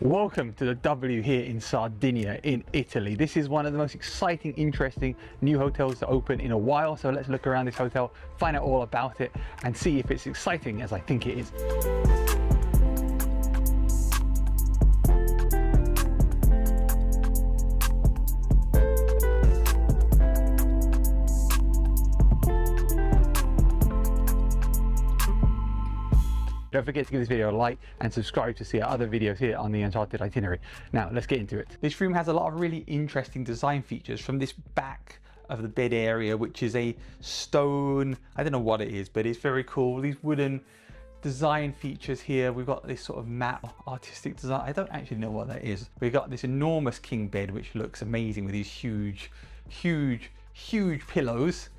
Welcome to the W here in Sardinia in Italy. This is one of the most exciting, interesting new hotels to open in a while. So let's look around this hotel, find out all about it and see if it's exciting as I think it is. Don't forget to give this video a like and subscribe to see our other videos here on the Uncharted itinerary. Now let's get into it. This room has a lot of really interesting design features from this back of the bed area, which is a stone, I don't know what it is, but it's very cool. These wooden design features here. We've got this sort of matte artistic design. I don't actually know what that is. We've got this enormous king bed, which looks amazing with these huge pillows.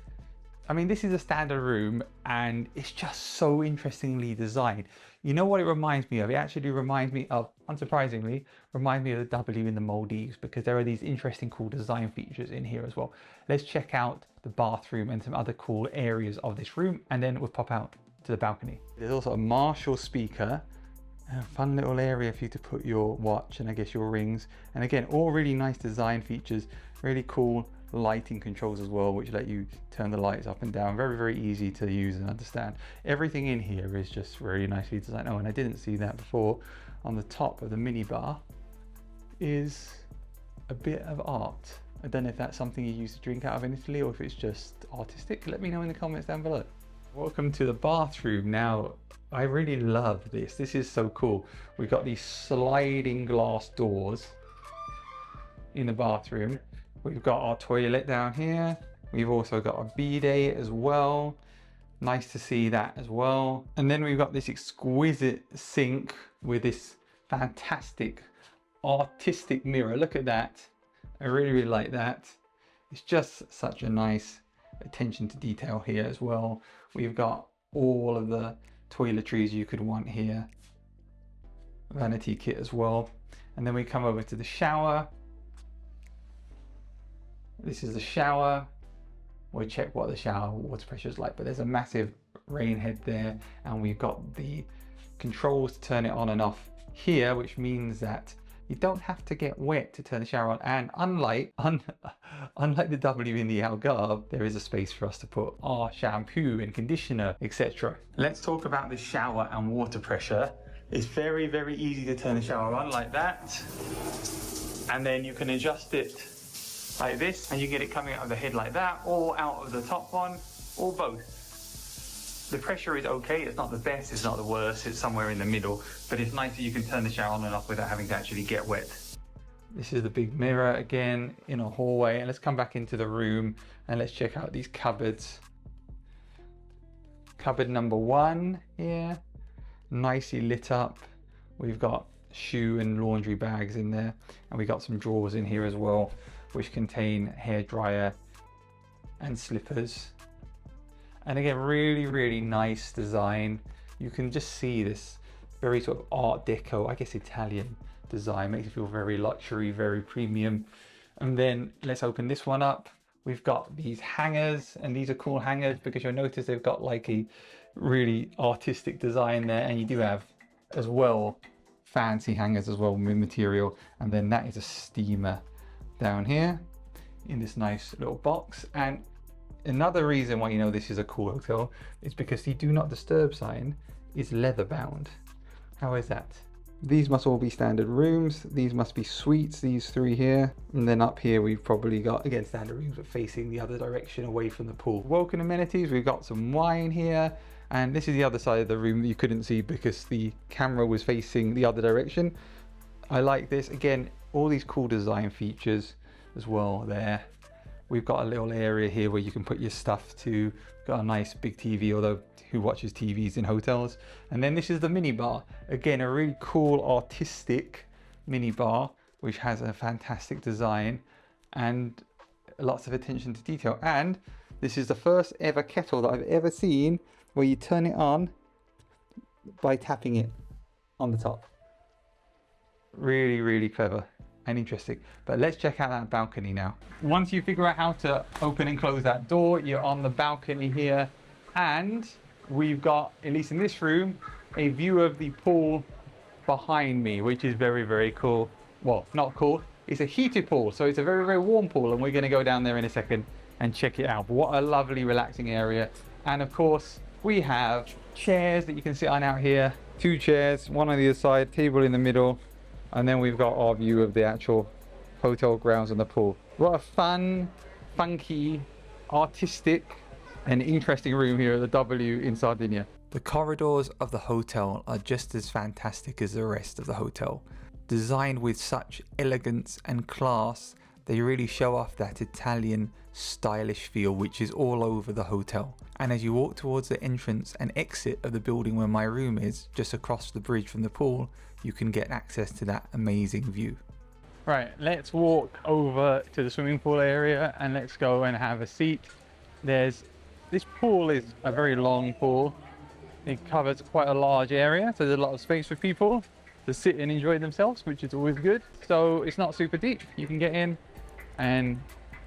I mean, this is a standard room and it's just so interestingly designed. You know what it reminds me of? It actually reminds me of, unsurprisingly, reminds me of the W in the Maldives, because there are these interesting cool design features in here as well. Let's check out the bathroom and some other cool areas of this room, and then we'll pop out to the balcony. There's also a Marshall speaker, a fun little area for you to put your watch and I guess your rings. And again, all really nice design features, really cool lighting controls as well, which let you turn the lights up and down. Very easy to use and understand. Everything in here is just very nicely designed. Oh, and I didn't see that before. On the top of the minibar is a bit of art. I don't know if that's something you use to drink out of in Italy or if it's just artistic. Let me know in the comments down below. Welcome to the bathroom. Now, I really love this. This is so cool. We've got these sliding glass doors in the bathroom. We've got our toilet down here. We've also got a bidet as well. Nice to see that as well. And then we've got this exquisite sink with this fantastic artistic mirror. Look at that. I really like that. It's just such a nice attention to detail here as well. We've got all of the toiletries you could want here. Vanity kit as well. And then we come over to the shower. This is the shower. We'll check what the shower water pressure is like, but there's a massive rain head there, and we've got the controls to turn it on and off here, which means that you don't have to get wet to turn the shower on. And unlike the W in the Algarve, there is a space for us to put our shampoo and conditioner, etc. Let's talk about the shower and water pressure. It's very easy to turn the shower on like that, and then you can adjust it like this, and you get it coming out of the head like that, or out of the top one, or both. The pressure is okay. It's not the best, it's not the worst, it's somewhere in the middle, but it's nice that you can turn the shower on and off without having to actually get wet. This is the big mirror again in a hallway, and let's come back into the room and let's check out these cupboards. Cupboard number 1 here, nicely lit up. We've got shoe and laundry bags in there, and we got some drawers in here as well, which contain hairdryer and slippers. And again, really nice design. You can just see this very sort of art deco, I guess Italian design. Makes it feel very luxury, very premium. And then let's open this one up. We've got these hangers, and these are cool hangers because you'll notice they've got like a really artistic design there, and you do have as well fancy hangers as well with material. And then that is a steamer down here in this nice little box. And another reason why you know this is a cool hotel is because the do not disturb sign is leather bound. How is that? These must all be standard rooms. These must be suites, these 3 here. And then up here we've probably got, again, standard rooms but facing the other direction away from the pool. Welcome amenities, we've got some wine here. And this is the other side of the room that you couldn't see because the camera was facing the other direction. I like this. Again, all these cool design features as well there. We've got a little area here where you can put your stuff to. Got a nice big TV, although who watches TVs in hotels? And then this is the minibar. Again, a really cool artistic minibar, which has a fantastic design and lots of attention to detail. And this is the first ever kettle that I've ever seen where you turn it on by tapping it on the top. Really clever and interesting. But let's check out that balcony now. Once you figure out how to open and close that door, you're on the balcony here, and we've got, at least in this room, a view of the pool behind me, which is very, very cool. Well, not cool. It's a heated pool, so it's a very, very warm pool, and we're going to go down there in a second and check it out. But what a lovely, relaxing area. And of course, we have chairs that you can sit on out here. 2 chairs, one on the other side, table in the middle, and then we've got our view of the actual hotel grounds and the pool. What a fun, funky, artistic, and interesting room here at the W in Sardinia. The corridors of the hotel are just as fantastic as the rest of the hotel. Designed with such elegance and class, they really show off that Italian stylish feel which is all over the hotel. And as you walk towards the entrance and exit of the building where my room is, just across the bridge from the pool, you can get access to that amazing view. Right, let's walk over to the swimming pool area and let's go and have a seat. This pool is a very long pool. It covers quite a large area, so there's a lot of space for people to sit and enjoy themselves, which is always good. So it's not super deep. You can get in and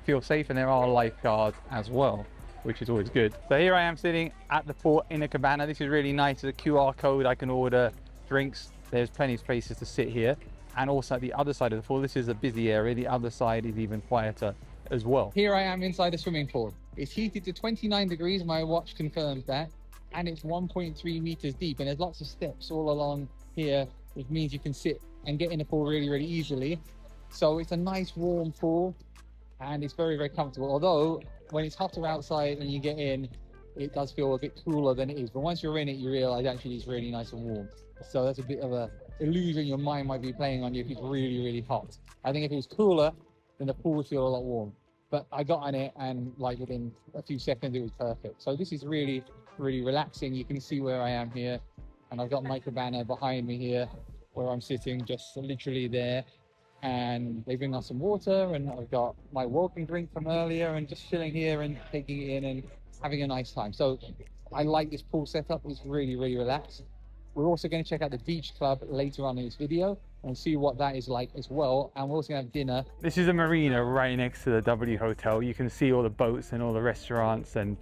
feel safe, and there are lifeguards as well, which is always good. So here I am sitting at the port in a cabana. This is really nice. There's a QR code. I can order drinks. There's plenty of spaces to sit here. And also at the other side of the pool, this is a busy area. The other side is even quieter as well. Here I am inside the swimming pool. It's heated to 29 degrees. My watch confirms that. And it's 1.3 meters deep. And there's lots of steps all along here, which means you can sit and get in the pool really, really easily. So it's a nice warm pool and it's very, very comfortable. Although when it's hotter outside and you get in, it does feel a bit cooler than it is. But once you're in it, you realize actually it's really nice and warm. So that's a bit of a illusion your mind might be playing on you if it's really, really hot. I think if it was cooler, then the pool would feel a lot warm. But I got on it and like within a few seconds, it was perfect. So this is really, really relaxing. You can see where I am here. And I've got my cabana behind me here where I'm sitting, just literally there. And they bring us some water and I've got my walking drink from earlier and just chilling here and taking it in and having a nice time. So I like this pool setup. It's really, really relaxed. We're also going to check out the beach club later on in this video and see what that is like as well. And we're also going to have dinner. This is a marina right next to the W Hotel. You can see all the boats and all the restaurants and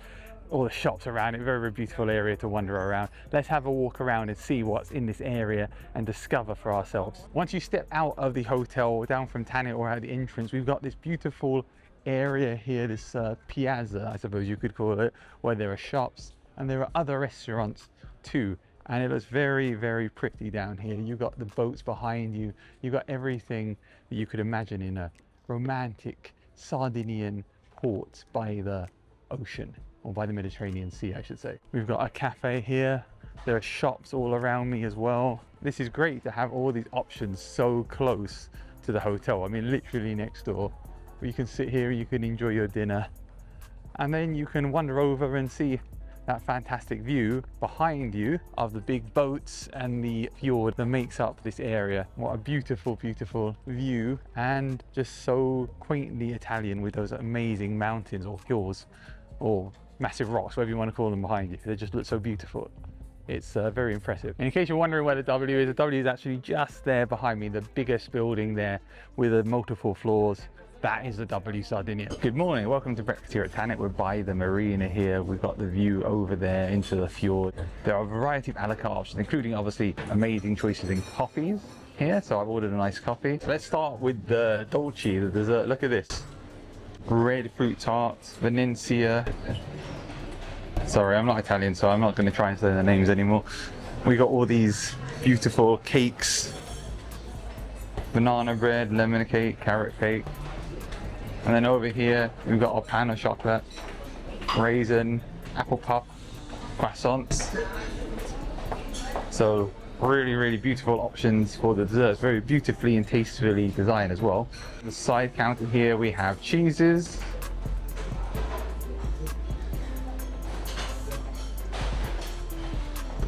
all the shops around it. Very, very beautiful area to wander around. Let's have a walk around and see what's in this area and discover for ourselves. Once you step out of the hotel, down from Tanit or out the entrance, we've got this beautiful area here, this piazza, I suppose you could call it, where there are shops and there are other restaurants too. And it looks very, very pretty down here. You've got the boats behind you. You've got everything that you could imagine in a romantic Sardinian port by the ocean, or by the Mediterranean Sea, I should say. We've got a cafe here. There are shops all around me as well. This is great to have all these options so close to the hotel. I mean, literally next door. You can sit here, you can enjoy your dinner, and then you can wander over and see that fantastic view behind you of the big boats and the fjord that makes up this area. What a beautiful, beautiful view, and just so quaintly Italian with those amazing mountains or hills or massive rocks, whatever you want to call them, behind you. They just look so beautiful. It's very impressive. And in case you're wondering where the W is, the W is actually just there behind me, the biggest building there with the multiple floors. That is the W Sardinia. Good morning, welcome to breakfast here at Tanit. We're by the Marina here. We've got the view over there into the fjord. There are a variety of a la carte options, including obviously amazing choices in coffees here. So I've ordered a nice coffee. Let's start with the dolce, the dessert. Look at this. Red fruit tart, Venencia. Sorry, I'm not Italian, so I'm not going to try and say the names anymore. We got all these beautiful cakes. Banana bread, lemon cake, carrot cake. And then over here, we've got our pan of chocolate, raisin, apple puff, croissants. So really, really beautiful options for the desserts. Very beautifully and tastefully designed as well. The side counter here, we have cheeses.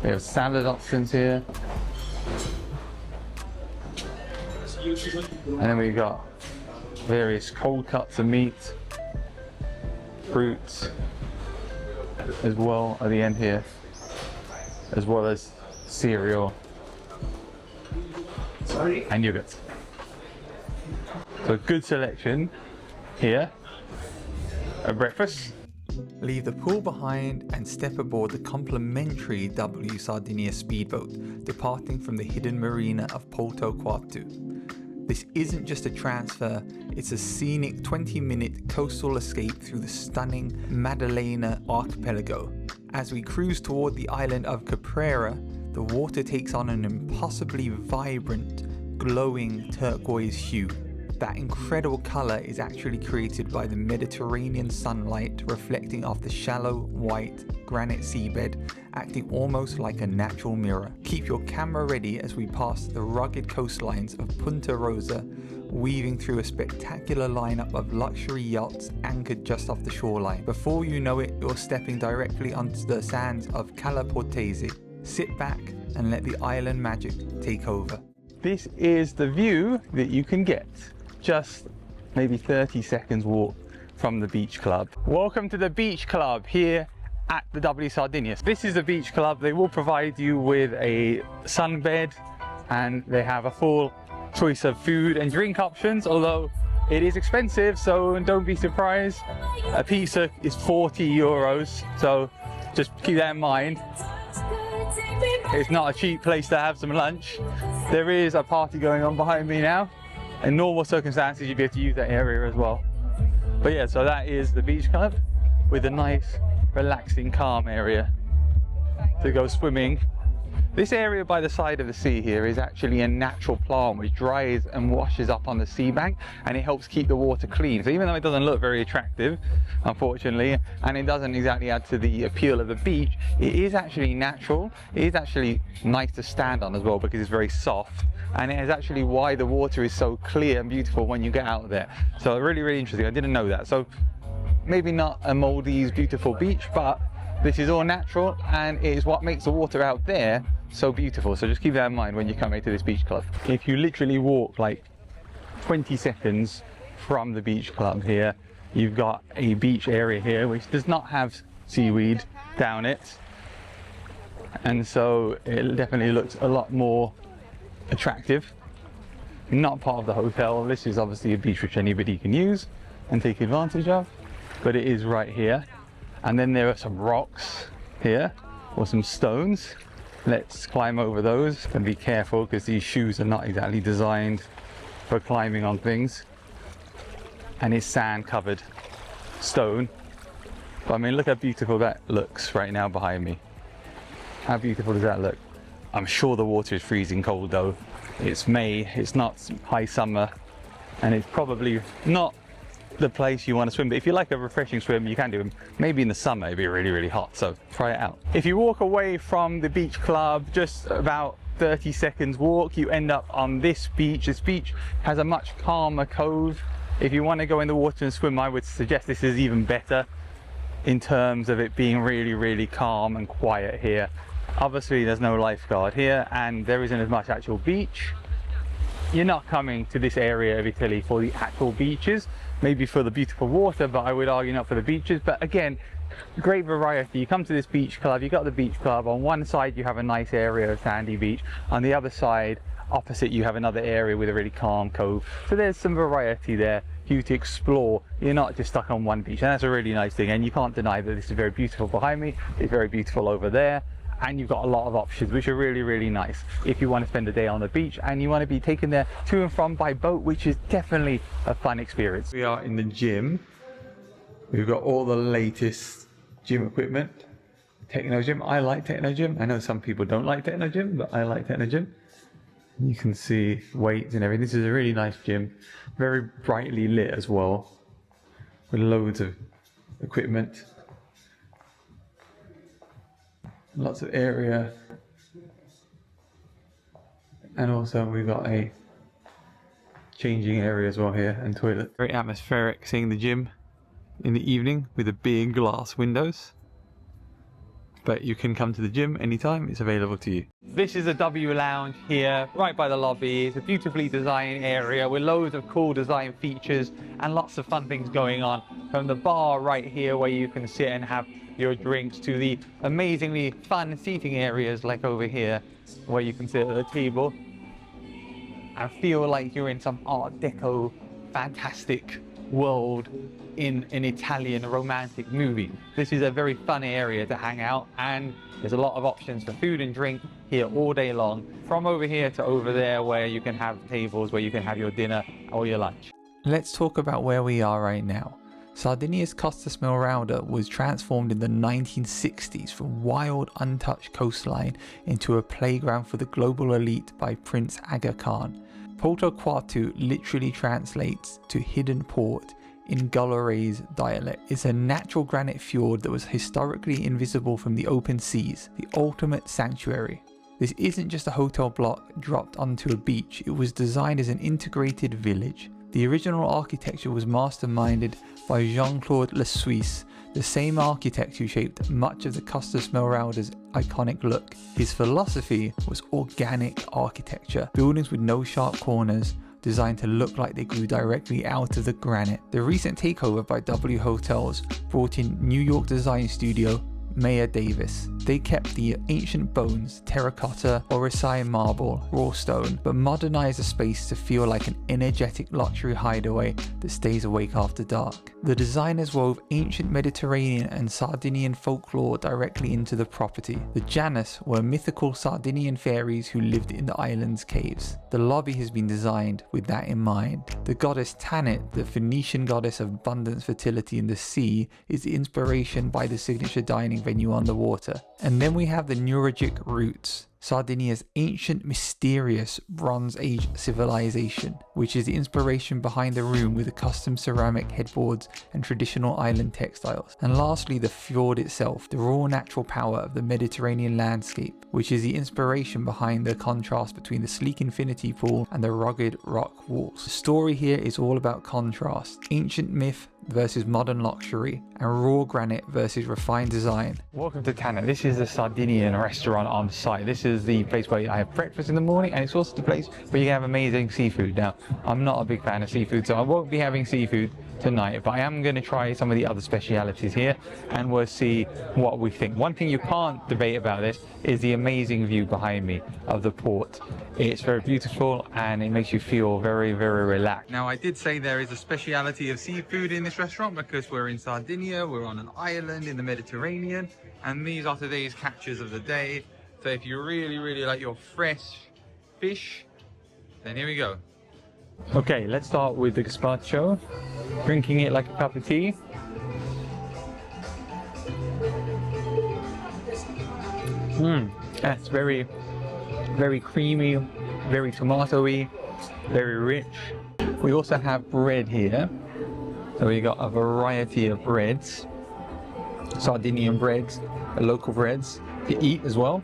We have salad options here. And then we've got various cold cuts of meat, fruits as well at the end here, as well as cereal and yogurt. So good selection here at breakfast. Leave the pool behind and step aboard the complimentary W Sardinia speedboat, departing from the hidden marina of Porto, Quatu. This isn't just a transfer, it's a scenic 20-minute coastal escape through the stunning Maddalena archipelago. As we cruise toward the island of Caprera, the water takes on an impossibly vibrant, glowing turquoise hue. That incredible colour is actually created by the Mediterranean sunlight reflecting off the shallow, white, granite seabed, acting almost like a natural mirror. Keep your camera ready as we pass the rugged coastlines of Punta Rosa, weaving through a spectacular lineup of luxury yachts anchored just off the shoreline. Before you know it, you're stepping directly onto the sands of Cala Portese. Sit back and let the island magic take over. This is the view that you can get just maybe 30 seconds walk from the beach club. Welcome to the beach club here at the W Sardinia. This is the beach club. They will provide you with a sunbed and they have a full choice of food and drink options, although it is expensive, so don't be surprised. A pizza is 40 euros, so just keep that in mind. It's not a cheap place to have some lunch. There is a party going on behind me now. In normal circumstances, you'd be able to use that area as well. But yeah, so that is the beach club with a nice, relaxing, calm area to go swimming. This area by the side of the sea here is actually a natural plant which dries and washes up on the sea bank, and it helps keep the water clean. So even though it doesn't look very attractive, unfortunately, and it doesn't exactly add to the appeal of the beach, it is actually natural. It is actually nice to stand on as well because it's very soft, and it is actually why the water is so clear and beautiful when you get out there. So really, really interesting. I didn't know that. So maybe not a Maldives beautiful beach, but this is all natural, and it is what makes the water out there so beautiful. So just keep that in mind when you come into this beach club. If you literally walk like 20 seconds from the beach club here, you've got a beach area here which does not have seaweed down it, and so it definitely looks a lot more attractive. Not part of the hotel. This is obviously a beach which anybody can use and take advantage of, but it is right here. And then there are some rocks here, or some stones. Let's climb over those and be careful because these shoes are not exactly designed for climbing on things. And it's sand covered stone. But I mean, look how beautiful that looks right now behind me. How beautiful does that look? I'm sure the water is freezing cold though. It's May, it's not high summer, and it's probably not the place you want to swim. But if you like a refreshing swim, you can do them. Maybe in the summer it'd be really, really hot, so try it out. If you walk away from the beach club, just about 30 seconds walk, you end up on this beach. This beach has a much calmer cove. If you want to go in the water and swim, I would suggest this is even better in terms of it being really, really calm and quiet here. Obviously there's no lifeguard here, and there isn't as much actual beach. You're not coming to this area of Italy for the actual beaches, maybe for the beautiful water, but I would argue not for the beaches. But again, great variety. You come to this beach club, you got the beach club. On one side you have a nice area of sandy beach, on the other side opposite you have another area with a really calm cove. So there's some variety there for you to explore. You're not just stuck on one beach, and that's a really nice thing. And you can't deny that this is very beautiful behind me, it's very beautiful over there, and you've got a lot of options which are really, really nice if you want to spend a day on the beach and you want to be taken there to and from by boat, which is definitely a fun experience. We are in the gym. We've got all the latest gym equipment. Techno gym. I like techno gym. I know some people don't like techno gym, but I like techno gym. You can see weights and everything. This is a really nice gym, very brightly lit as well, with loads of equipment. Lots of area, and also we've got a changing area as well here, and toilet. Very atmospheric seeing the gym in the evening with the big glass windows. But you can come to the gym anytime, it's available to you. This is a W Lounge here, right by the lobby. It's a beautifully designed area with loads of cool design features and lots of fun things going on. From the bar right here where you can sit and have your drinks, to the amazingly fun seating areas like over here where you can sit at a table and feel like you're in some Art Deco fantastic world in an Italian romantic movie. This is a very fun area to hang out, and there's a lot of options for food and drink here all day long, from over here to over there, where you can have tables where you can have your dinner or your lunch. Let's talk about where we are right now. Sardinia's Costa Smeralda was transformed in the 1960s from wild, untouched coastline into a playground for the global elite by Prince Aga Khan. Porto Quatu literally translates to hidden port in Gallurese dialect. It's a natural granite fjord that was historically invisible from the open seas, the ultimate sanctuary. This isn't just a hotel block dropped onto a beach, it was designed as an integrated village. The original architecture was masterminded by Jean-Claude Le Suisse, the same architect who shaped much of the Costa Smeralda's iconic look. His philosophy was organic architecture, buildings with no sharp corners, designed to look like they grew directly out of the granite. The recent takeover by W Hotels brought in New York design studio Mayer Davis. They kept the ancient bones, terracotta, Orisai marble, raw stone, but modernized the space to feel like an energetic luxury hideaway that stays awake after dark. The designers wove ancient Mediterranean and Sardinian folklore directly into the property. The Janus were mythical Sardinian fairies who lived in the island's caves. The lobby has been designed with that in mind. The goddess Tanit, the Phoenician goddess of abundance, fertility, and the sea, is the inspiration by the signature dining venue on the water. And then we have the Neuralgic roots, Sardinia's ancient, mysterious Bronze Age civilization, which is the inspiration behind the room with the custom ceramic headboards and traditional island textiles. And lastly, the fjord itself, the raw natural power of the Mediterranean landscape, which is the inspiration behind the contrast between the sleek infinity pool and the rugged rock walls. The story here is all about contrast, ancient myth versus modern luxury, and raw granite versus refined design. Welcome to Tanit. This is the Sardinian restaurant on site. This is the place where I have breakfast in the morning, and it's also the place where you can have amazing seafood. Now, I'm not a big fan of seafood, so I won't be having seafood tonight, but I am going to try some of the other specialities here, and we'll see what we think. One thing you can't debate about this is the amazing view behind me of the port. It's very beautiful and it makes you feel very, very relaxed. Now, I did say there is a speciality of seafood in this restaurant because we're in Sardinia, we're on an island in the Mediterranean, and these are today's catches of the day. So if you really, really like your fresh fish, then here we go. Okay, let's start with the gazpacho. Drinking it like a cup of tea. That's very, very creamy, very tomatoey, very rich. We also have bread here. So we got a variety of breads, Sardinian breads, local breads to eat as well,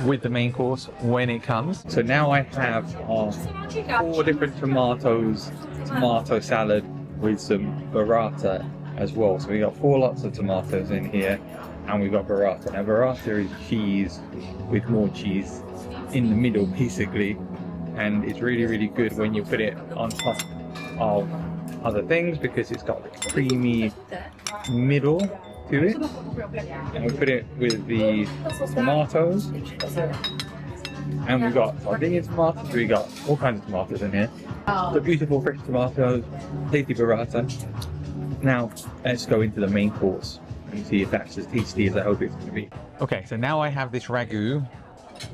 with the main course when it comes. So now I have 4 different tomatoes, tomato salad with some burrata as well. So we got 4 lots of tomatoes in here, and we've got burrata. Now burrata is cheese with more cheese in the middle basically, and it's really, really good when you put it on top of other things because it's got a creamy middle to it. And we put it with the tomatoes, and we've got Sardinian tomatoes, we got all kinds of tomatoes in here. The beautiful fresh tomatoes, tasty burrata. Now let's go into the main course and see if that's as tasty as I hope it's going to be. Okay, so now I have this ragu,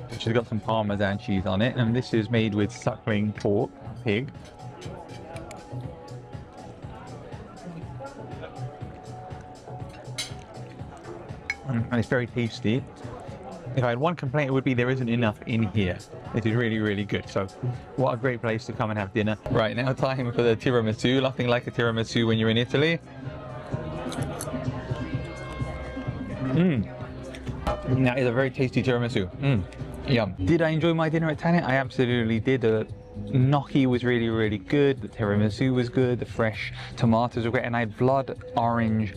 which has got some Parmesan cheese on it, and this is made with suckling pig. And it's very tasty. If I had one complaint, it would be there isn't enough in here. It is really, really good. So what a great place to come and have dinner. Right, now time for the tiramisu. Nothing like a tiramisu when you're in Italy. That is a very tasty tiramisu. Yum. Did I enjoy my dinner at Tanit? I absolutely did. The gnocchi was really, really good. The tiramisu was good. The fresh tomatoes were great. And I had blood orange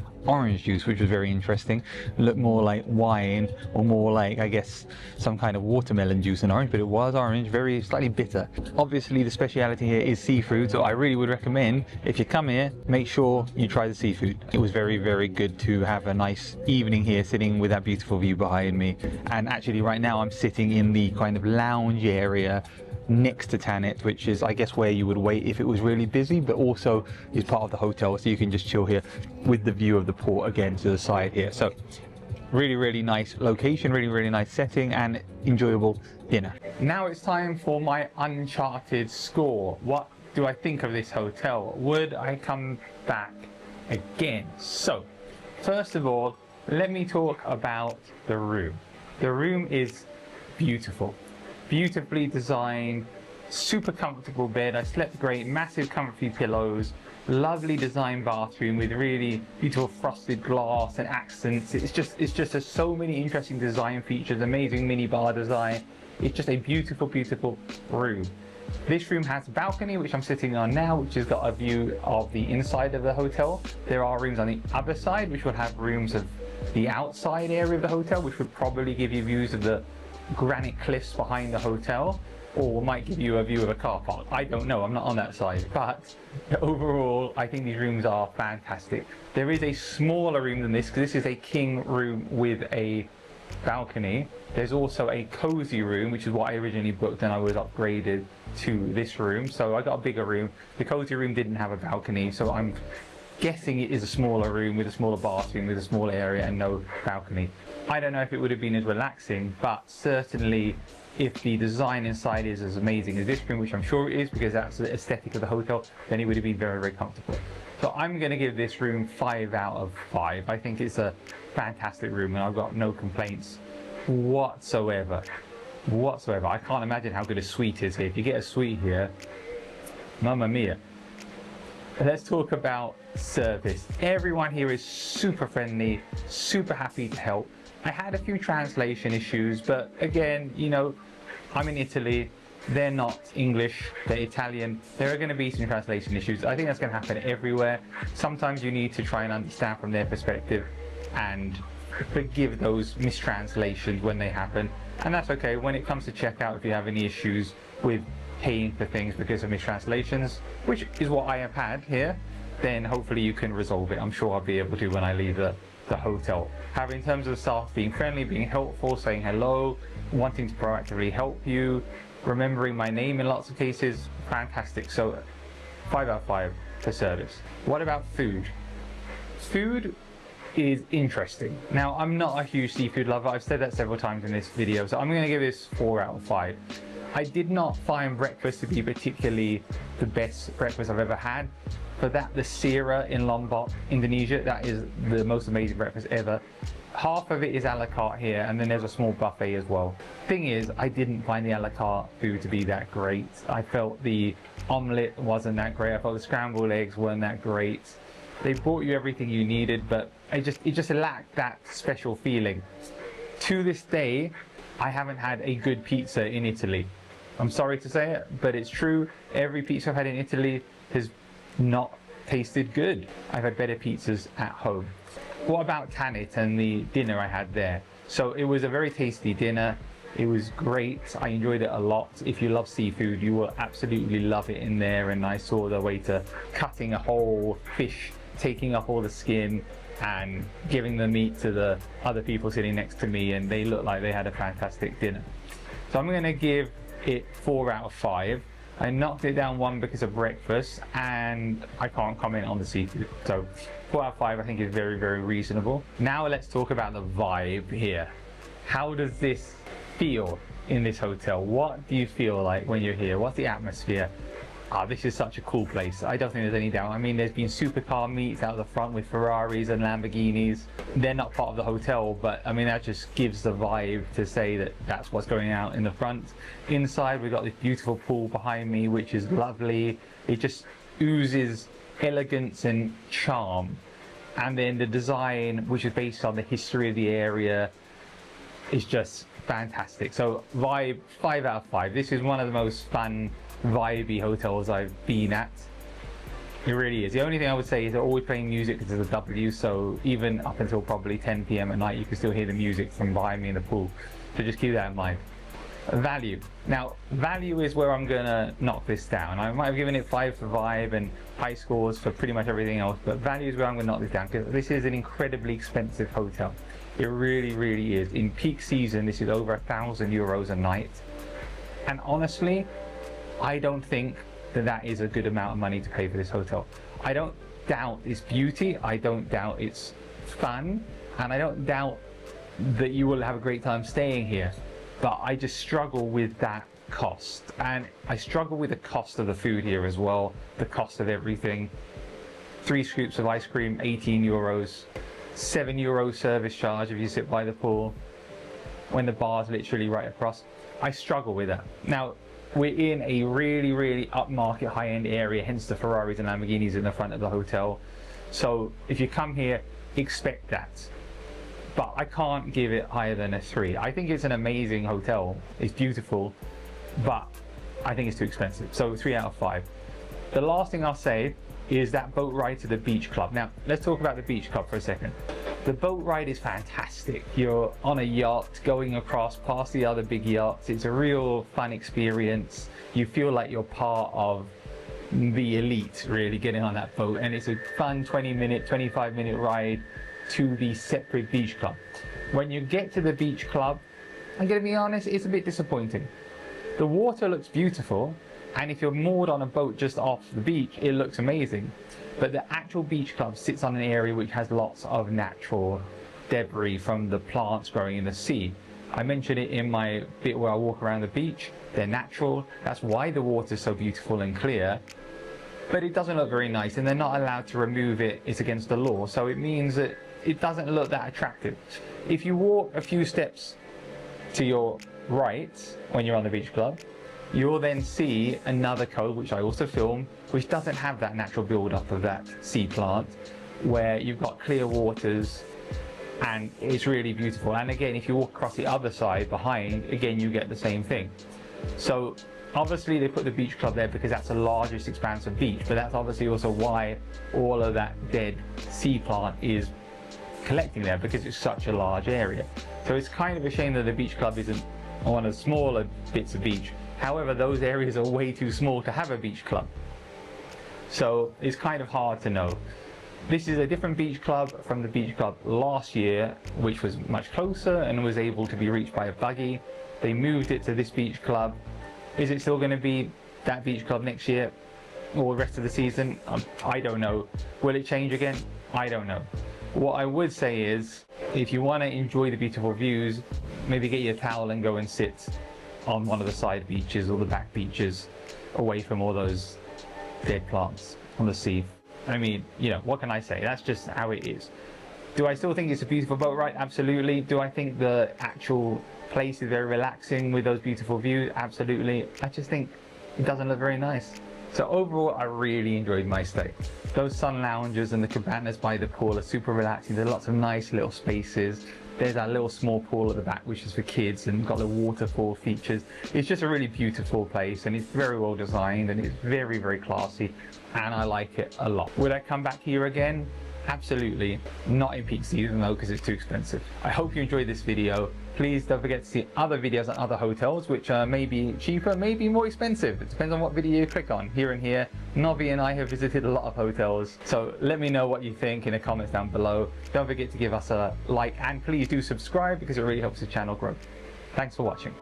juice, which was very interesting. It looked more like wine, or more like, I guess, some kind of watermelon juice and orange, but it was orange, very slightly bitter. Obviously, the speciality here is seafood, so I really would recommend, if you come here, make sure you try the seafood. It was very, very good to have a nice evening here, sitting with that beautiful view behind me. And actually, right now, I'm sitting in the kind of lounge area next to Tanit, which is I guess where you would wait if it was really busy, but also is part of the hotel, so you can just chill here with the view of the port again to the side here. So really nice location, really nice setting, and enjoyable dinner. Now it's time for my uncharted score. What do I think of this hotel? Would I come back again? So first of all, let me talk about the room. The room is beautiful, beautifully designed, super comfortable bed. I slept great, massive comfy pillows, lovely design bathroom with really beautiful frosted glass and accents. It's just there's so many interesting design features, amazing mini bar design. It's just a beautiful room. This room has a balcony, which I'm sitting on now, which has got a view of the inside of the hotel. There are rooms on the other side, which will have rooms of the outside area of the hotel, which would probably give you views of the granite cliffs behind the hotel, or might give you a view of a car park. I don't know, I'm not on that side, but overall I think these rooms are fantastic. There is a smaller room than this, because this is a king room with a balcony. There's also a cozy room, which is what I originally booked, and I was upgraded to this room, so I got a bigger room. The cozy room didn't have a balcony, so I'm guessing it is a smaller room with a smaller bathroom with a small area and no balcony. I don't know if it would have been as relaxing, but certainly if the design inside is as amazing as this room, which I'm sure it is because that's the aesthetic of the hotel, then it would have been very comfortable. So I'm going to give this room 5 out of 5. I think it's a fantastic room and I've got no complaints whatsoever. I can't imagine how good a suite is here. If you get a suite here, mamma mia. Let's talk about service. Everyone here is super friendly, super happy to help. I had a few translation issues, but again, you know, I'm in Italy, they're not English, they're Italian. There are going to be some translation issues. I think that's going to happen everywhere. Sometimes you need to try and understand from their perspective and forgive those mistranslations when they happen. And that's okay. When it comes to checkout, if you have any issues with paying for things because of mistranslations, which is what I have had here, then hopefully you can resolve it. I'm sure I'll be able to when I leave the hotel. However, in terms of staff being friendly, being helpful, saying hello, wanting to proactively help you, remembering my name in lots of cases, fantastic. So 5 out of 5 for service. What about food? Food is interesting. Now, I'm not a huge seafood lover. I've said that several times in this video, so I'm going to give this 4 out of 5. I did not find breakfast to be particularly the best breakfast I've ever had. For that, the Sira in Lombok, Indonesia, that is the most amazing breakfast ever. Half of it is a la carte here, and then there's a small buffet as well. Thing is, I didn't find the a la carte food to be that great. I felt the omelette wasn't that great. I felt the scrambled eggs weren't that great. They brought you everything you needed, but it just lacked that special feeling. To this day, I haven't had a good pizza in Italy. I'm sorry to say it, but it's true. Every pizza I've had in Italy has not tasted good. I've had better pizzas at home. What about Tanit and the dinner I had there? So it was a very tasty dinner. It was great. I enjoyed it a lot. If you love seafood, you will absolutely love it in there. And I saw the waiter cutting a whole fish, taking off all the skin and giving the meat to the other people sitting next to me, and they looked like they had a fantastic dinner. So I'm going to give it 4 out of 5. I knocked it down 1 because of breakfast, and I can't comment on the seafood. So 4 out of 5 I think is very, very reasonable. Now let's talk about the vibe here. How does this feel in this hotel? What do you feel like when you're here? What's the atmosphere? This is such a cool place. I don't think there's any doubt. I mean, there's been supercar meets out the front with Ferraris and Lamborghinis. They're not part of the hotel, but I mean, that just gives the vibe to say that that's what's going out in the front. Inside, we've got this beautiful pool behind me, which is lovely. It just oozes elegance and charm. And then the design, which is based on the history of the area, is just fantastic. So vibe, 5 out of 5. This is one of the most fun, vibey hotels I've been at. It really is. The only thing I would say is they're always playing music because there's a W, so even up until probably 10 PM at night you can still hear the music from behind me in the pool. So just keep that in mind. Value. Now, value is where I'm gonna knock this down. I might have given it 5 for vibe and high scores for pretty much everything else, but value is where I'm gonna knock this down because this is an incredibly expensive hotel. It really, really is. In peak season, this is over €1,000 a night. And honestly, I don't think that that is a good amount of money to pay for this hotel. I don't doubt its beauty, I don't doubt its fun, and I don't doubt that you will have a great time staying here, but I just struggle with that cost, and I struggle with the cost of the food here as well, the cost of everything. 3 scoops of ice cream, 18 euros, 7 euro service charge if you sit by the pool, when the bar's literally right across. I struggle with that. Now, we're in a really, really upmarket, high-end area, hence the Ferraris and Lamborghinis in the front of the hotel. So if you come here, expect that. But I can't give it higher than a 3. I think it's an amazing hotel. It's beautiful, but I think it's too expensive. So 3 out of 5. The last thing I'll say is that boat ride to the beach club. Now, let's talk about the beach club for a second. The boat ride is fantastic. You're on a yacht going across past the other big yachts. It's a real fun experience. You feel like you're part of the elite, really, getting on that boat. And it's a fun 20-minute, 25-minute ride to the separate beach club. When you get to the beach club, I'm gonna be honest, it's a bit disappointing. The water looks beautiful, and if you're moored on a boat just off the beach, it looks amazing. But the actual beach club sits on an area which has lots of natural debris from the plants growing in the sea. I mentioned it in my bit where I walk around the beach. They're natural. That's why the water is so beautiful and clear. But it doesn't look very nice, and they're not allowed to remove it. It's against the law. So it means that it doesn't look that attractive. If you walk a few steps to your right when you're on the beach club, you'll then see another cove, which I also film, which doesn't have that natural build-up of that sea plant, where you've got clear waters, and it's really beautiful. And again, if you walk across the other side behind, again, you get the same thing. So obviously they put the beach club there because that's the largest expanse of beach, but that's obviously also why all of that dead sea plant is collecting there, because it's such a large area. So it's kind of a shame that the beach club isn't one of the smaller bits of beach. However, those areas are way too small to have a beach club. So it's kind of hard to know. This is a different beach club from the beach club last year, which was much closer and was able to be reached by a buggy. They moved it to this beach club. Is it still going to be that beach club next year or the rest of the season? I don't know. Will it change again? I don't know. What I would say is, if you want to enjoy the beautiful views, maybe get your towel and go and sit on one of the side beaches or the back beaches, away from all those dead plants on the sea. I mean, you know, what can I say? That's just how it is. Do I still think it's a beautiful boat ride? Absolutely. Do I think the actual place is very relaxing with those beautiful views? Absolutely. I just think it doesn't look very nice. So overall, I really enjoyed my stay. Those sun lounges and the cabanas by the pool are super relaxing. There are lots of nice little spaces. There's that little small pool at the back, which is for kids, and got the waterfall features. It's just a really beautiful place, and it's very well designed, and it's very, very classy, and I like it a lot. Would I come back here again? Absolutely. Not in peak season though, because it's too expensive. I hope you enjoyed this video. Please don't forget to see other videos on other hotels, which are maybe cheaper, maybe more expensive. It depends on what video you click on. Here and here, Novi and I have visited a lot of hotels. So let me know what you think in the comments down below. Don't forget to give us a like, and please do subscribe because it really helps the channel grow. Thanks for watching.